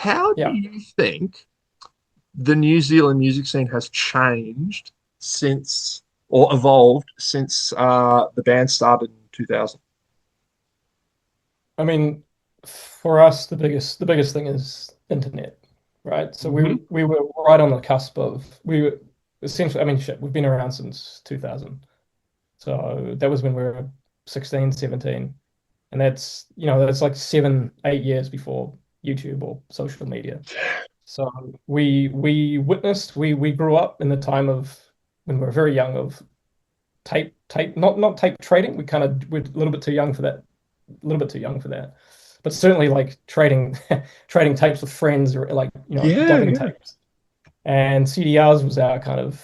How do Yeah. you think the New Zealand music scene has changed since or evolved since the band started in 2000? I mean, for us, the biggest thing is internet, right? So we Hmm. we were right on the cusp of we were essentially. I mean, shit, we've been around since 2000. So that was when we were 16, 17. And that's like 7, 8 years before YouTube or social media. So we grew up in the time of when we were very young of tape not tape trading. We're a little bit too young for that, a little bit too young for that. But certainly like trading trading tapes with friends or like Yeah, dubbing yeah. tapes. And CDRs was our kind of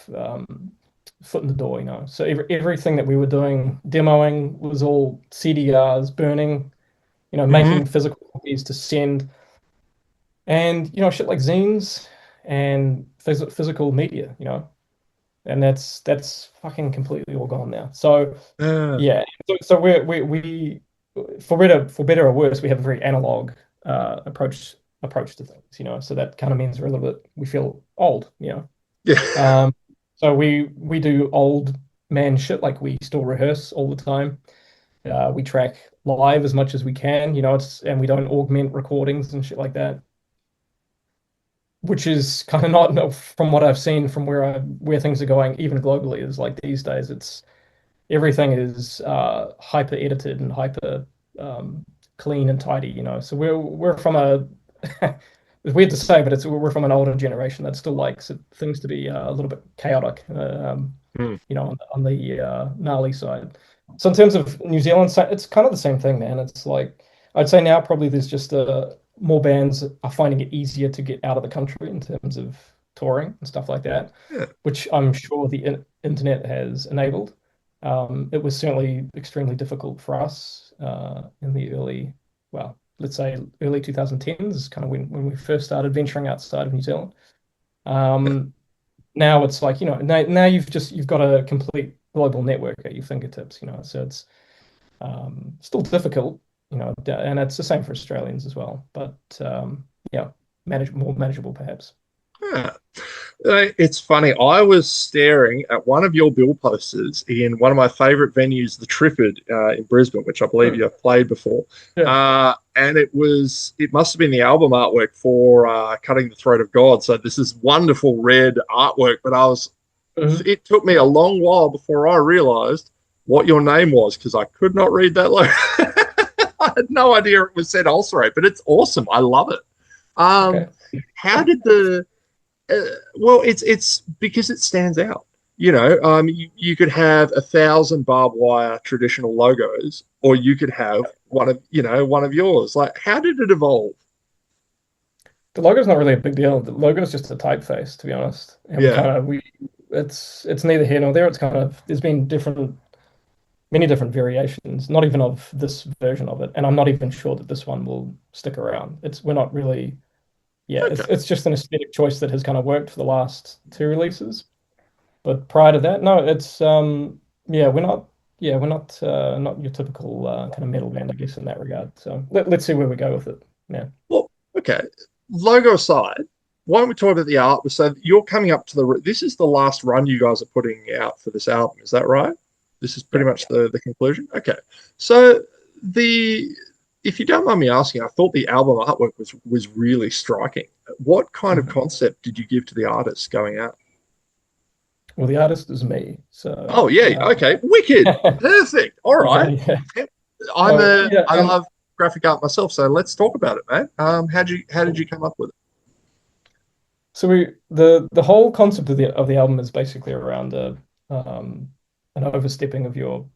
foot in the door, So everything that we were doing, demoing, was all CDRs, burning, Hmm. making physical copies to send, and shit like zines and physical media, and that's fucking completely all gone now. So Yeah. yeah, so we for better or worse, we have a very analog approach to things, So that kind of means we feel old, Yeah. Um, so we do old man shit, like we still rehearse all the time. We track live as much as we can, and we don't augment recordings and shit like that, which is kind of not, no, from what I've seen from where things are going, even globally, is like these days, it's everything is hyper edited and hyper um, clean and tidy, So we're from a it's weird to say, but we're from an older generation that still likes things to be a little bit chaotic, Hmm. on the gnarly side. So in terms of New Zealand, it's kind of the same thing, man. It's like I'd say now probably there's just more bands are finding it easier to get out of the country in terms of touring and stuff like that, Yeah. which I'm sure the internet has enabled. It was certainly extremely difficult for us in the well, let's say early 2010s, is kind of when we first started venturing outside of New Zealand. Um, Now it's like, now you've got a complete global network at your fingertips, So it's still difficult, and it's the same for Australians as well. But yeah, more manageable perhaps. Yeah. It's funny. I was staring at one of your bill posters in one of my favorite venues, the Triffid in Brisbane, which I believe Hmm. you have played before. Yeah. And it must have been the album artwork for Cutting the Throat of God. So this is wonderful red artwork, but Mhm. it took me a long while before I realized what your name was because I could not read that logo. I had no idea it was said Ulcerate, but it's awesome. I love it. Um, Okay. how did the uh, well, it's because it stands out. You could have 1,000 barbed wire traditional logos, or you could have one of yours. Like, how did it evolve? The logo's not really a big deal. The logo's just a typeface, to be honest. And we Yeah. kind of we it's neither here nor there. It's kind of there's been many different variations, not even of this version of it. And I'm not even sure that this one will stick around. We're not really, yeah, Okay. it's just an aesthetic choice that has kind of worked for the last two releases. But prior to that, no, yeah, we're not your typical kind of metal band, I guess, in that regard. So let's see where we go with it. Yeah. Well, okay. Logo aside, why don't we talk about the art? So you're coming up to this is the last run you guys are putting out for this album. Is that right? This is pretty Yeah. much the conclusion. Okay. So the if you don't mind me asking, I thought the album artwork was really striking. What kind of Mhm. concept did you give to the artists going out? Well, the artist is me. So Oh yeah, okay, wicked, yeah, perfect. All right, yeah. Yeah, I and love graphic art myself, so let's talk about it, man. How did you come up with it? so the whole concept of the album is basically around um an overstepping of your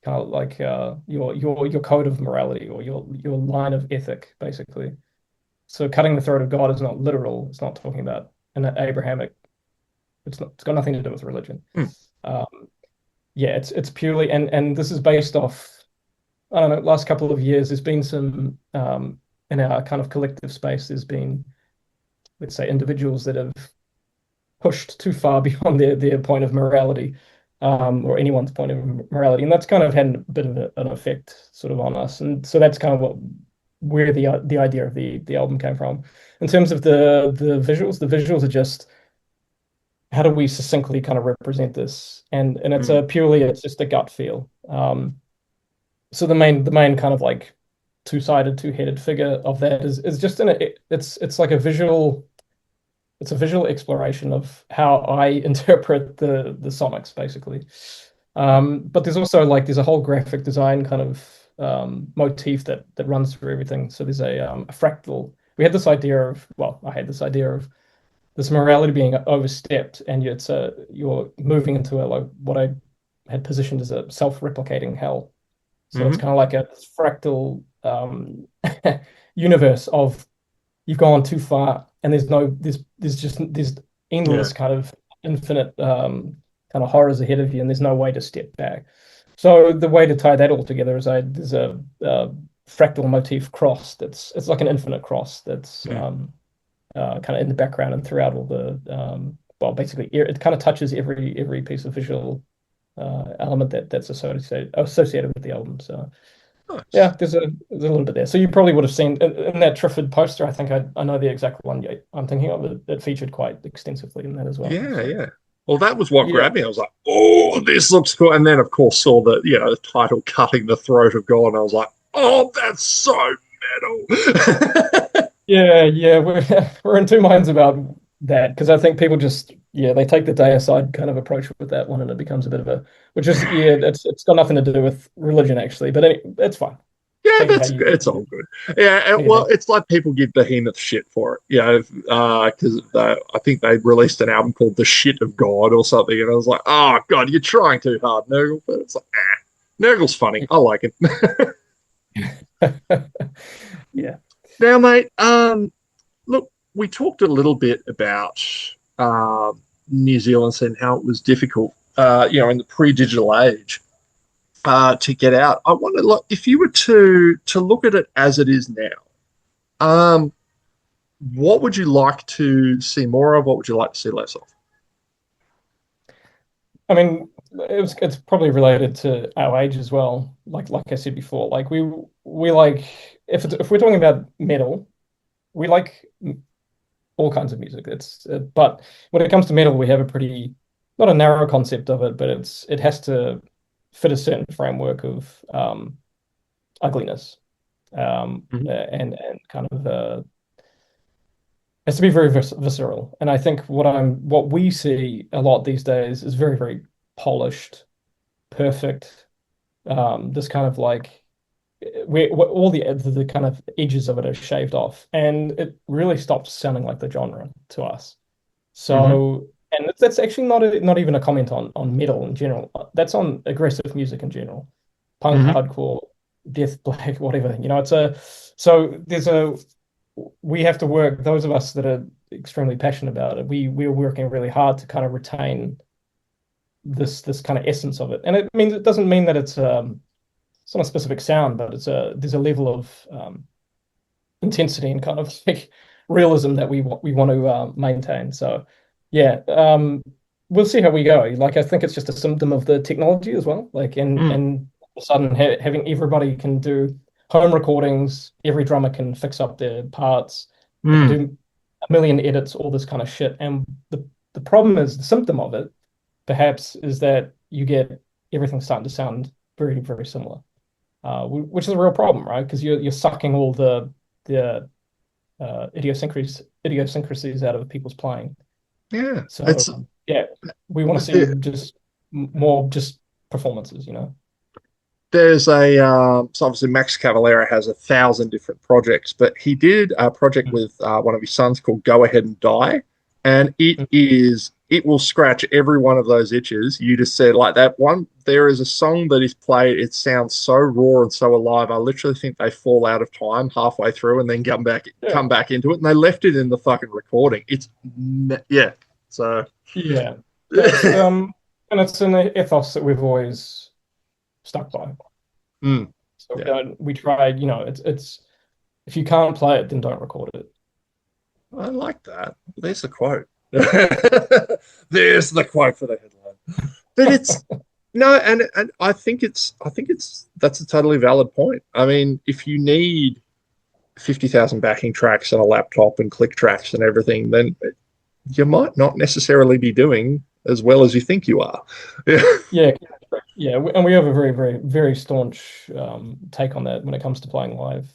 kind of like your code of morality, or your line of ethic, basically. So cutting the throat of God is not literal. It's not talking about an Abrahamic. It's got nothing to do with religion. Hmm. Um, yeah, it's purely, and this is based off, I don't know, last couple of years. There's been some in our kind of collective space. There's been, let's say, individuals that have pushed too far beyond their point of morality, or anyone's point of morality, and that's kind of had a bit of an effect sort of on us. And so that's kind of what where the idea of the album came from. In terms of the visuals are just how do we succinctly kind of represent this, and it's Mm. a purely it's just a gut feel. So the main kind of like two-sided, two-headed figure of that is just in it. It's like a visual. It's a visual exploration of how I interpret the sonics, basically. But there's also like there's a whole graphic design kind of motif that runs through everything. So there's a fractal. We had this idea of well, I had this idea of this morality being overstepped, and you're moving into a like what I had positioned as a self-replicating hell. So it's Hmm. kind of like a fractal universe of you've gone too far, and there's Yeah. endless kind of infinite kind of horrors ahead of you, and there's no way to step back. So the way to tie that all together is there's a fractal motif cross that's it's like an infinite cross that's Mm. kind of in the background and throughout all the well basically it kind of touches every piece of visual element that's associated with the album. So yeah, Nice. there's a little bit there. So you probably would have seen in that Triffid poster. I think I know the exact one I'm thinking of. It featured quite extensively in that as well. Yeah, So yeah. Well, that was what yeah, grabbed me. I was like, "Oh, this looks cool!" And then, of course, saw the title "Cutting the Throat of God," and I was like, "Oh, that's so metal." yeah. We're in two minds about that because I think people just they take the deicide kind of approach with that one, and it becomes a bit of a which is it's got nothing to do with religion actually, but it's fine. Yeah, Take it how that's you it's all good. Yeah, take it how well, it's like people give Behemoth shit for it, because I think they released an album called "The Shit of God" or something, and I was like, "Oh God, you're trying too hard, Nurgle." But it's like, Nurgle's funny. I like him. yeah. Now, mate, look, we talked a little bit about New Zealand and how it was difficult, in the pre-digital age, to get out. I wonder, like, if you were to look at it as it is now, um, what would you like to see more of? What would you like to see less of? I mean, it's probably related to our age as well. Like I said before, like we like if we're talking about metal, we like all kinds of music. It's but when it comes to metal, we have a pretty not a narrow concept of it, but it has to fit a certain framework of ugliness, Mhm. and kind of has to be very visceral. And I think what we see a lot these days is very very polished, perfect. This kind of like where all the kind of edges of it are shaved off, and it really stops sounding like the genre to us. Mhm. So, and that's actually not even a comment on metal in general. That's on aggressive music in general, punk, Mhm. hardcore, death, black, whatever. It's a so there's a we have to work. Those of us that are extremely passionate about it, we're working really hard to kind of retain this kind of essence of it. And it doesn't mean that it's not a specific sound, but there's a level of intensity and kind of like realism that we want to maintain. So yeah, we'll see how we go. Like I think it's just a symptom of the technology as well. Like Mm. and all of a sudden having everybody can do home recordings, every drummer can fix up their parts, they can Mm. do a million edits, all this kind of shit. And the problem is the symptom of it, perhaps, is that you get everything starting to sound very, very similar, which is a real problem, right? Because you're sucking all the idiosyncrasies out of people's playing. Yeah, So yeah, we want to see the, just more just performances. there's so obviously Max Cavalera has 1,000 different projects, but he did a project Mm. with one of his sons called Go Ahead and Die, and it will scratch every one of those itches. You just said like that one. There is a song that is played. It sounds so raw and so alive. I literally think they fall out of time halfway through and then Yeah, come back into it, and they left it in the fucking recording. Yeah. So yeah, that's and it's an ethos that we've always stuck by. mm, So we yeah, don't we try, it's if you can't play it, then don't record it. I like that. There's the quote. There's the quote for the headline. But it's no, and I think it's that's a totally valid point. I mean, if you need 50,000 backing tracks and a laptop and click tracks and everything, then you might not necessarily be doing as well as you think you are. Yeah. Yeah, yeah, and we have a very, very, very staunch take on that when it comes to playing live.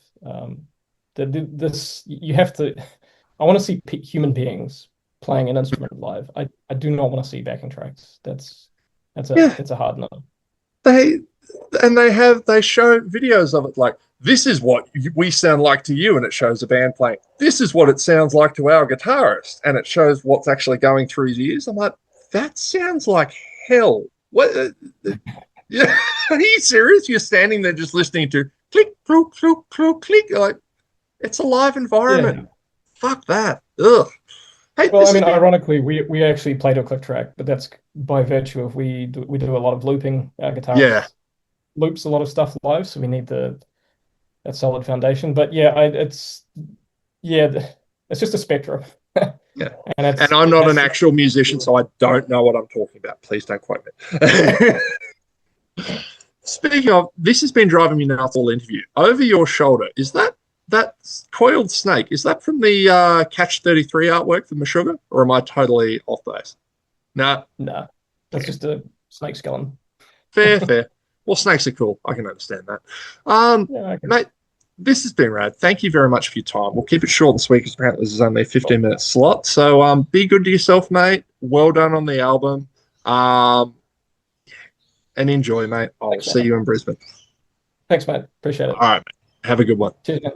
This you have to. I want to see human beings playing an instrument live. I do not want to see backing tracks. Yeah. It's a hard no. They they show videos of it like this is what we sound like to you, and it shows a band playing. This is what it sounds like to our guitarist, and it shows what's actually going through his ears. I'm like, that sounds like hell. What? Yeah, are you serious? You're standing there just listening to click, clunk, clunk, clunk, click. You're like, it's a live environment. Yeah. Fuck that. Ugh. Hey, Well, this I has mean, been. ironically, we actually play to a click track, but that's by virtue of we do a lot of looping. Our Yeah, guitarist loops a lot of stuff live, so we need that solid foundation. But yeah, yeah, it's just a spectrum, and yeah. And I'm it not an has to. actual musician, so I don't know what I'm talking about. Please don't quote me. Speaking of, this has been driving me nuts all interview. Over your shoulder, is that coiled snake? Is that from the Catch 33 artwork from Meshuggah, or am I totally off base? No, No, that's just a snake skeleton. fair, fair. Well, snakes are cool. I can understand that. Yeah, okay. Mate, this has been rad. Thank you very much for your time. We'll keep it short and sweet because apparently this is only a 15-minute slot. So be good to yourself, mate. Well done on the album. Um, and enjoy, mate. I'll Thanks, see man. you in Brisbane. Thanks, mate. Appreciate All it. right, mate. Have a good one. Cheers, man.